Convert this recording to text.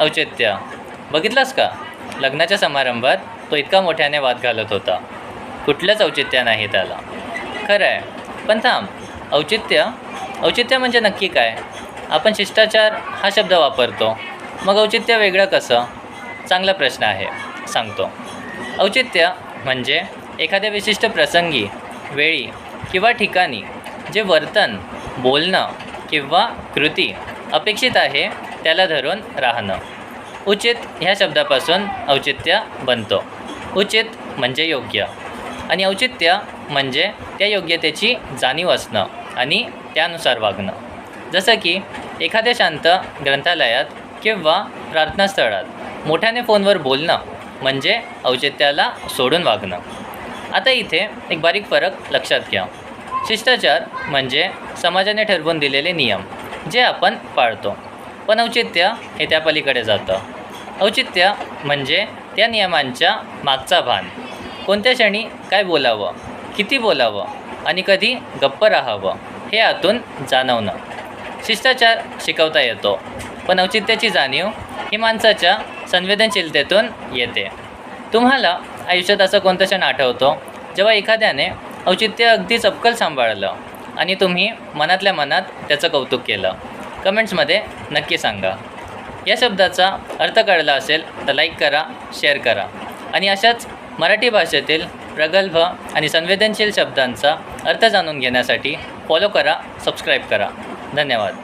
औचित्य. बघितलंस का? लग्नाच्या समारंभात तो इतका मोठ्याने वाद घालत होता. कुठलंच औचित्य नाही त्याला. खरं आहे. पण थांब, औचित्य औचित्य म्हणजे नक्की काय? आपण शिष्टाचार हा शब्द वापरतो, मग औचित्य वेगळं कसं? चांगला प्रश्न आहे, सांगतो. औचित्य म्हणजे एखाद्या विशिष्ट प्रसंगी, वेळी किंवा ठिकाणी जे वर्तन, बोलणं किंवा कृती अपेक्षित आहे त्याला धरून राहणं. उचित ह्या शब्दापासून औचित्य बनतो. उचित म्हणजे योग्य आणि औचित्य म्हणजे त्या योग्यतेची जाणीव असणं आणि त्यानुसार वागणं. जसं की एखाद्या शांत ग्रंथालयात किंवा प्रार्थनास्थळात मोठ्याने फोनवर बोलणं म्हणजे औचित्याला सोडून वागणं. आता इथे एक बारीक फरक लक्षात घ्या. शिष्टाचार म्हणजे समाजाने ठरवून दिलेले नियम जे आपण पाळतो, पण औचित्य हे त्या पलीकडे जातं. औचित्य म्हणजे त्या नियमांच्या मागचा भान. कोणत्या क्षणी काय बोलावं, किती बोलावं आणि कधी गप्प राहावं हे आतून जाणवणं. शिष्टाचार शिकवता येतो, पण औचित्याची जाणीव ही माणसाच्या संवेदनशीलतेतून येते. तुम्हाला आयुष्यात असं कोणतं क्षण आठवतो जेव्हा एखाद्याने औचित्य अगदी चपकल सांभाळलं आणि तुम्ही मनातल्या मनात त्याचं कौतुक केलं? कमेंट्समध्ये नक्की सांगा. या शब्दाचा अर्थ कळला असेल तर लाईक करा, शेअर करा आणि अशाच मराठी भाषेतील प्रगल्भ आणि संवेदनशील शब्दांचा अर्थ जाणून घेण्यासाठी फॉलो करा, सबस्क्राईब करा. धन्यवाद.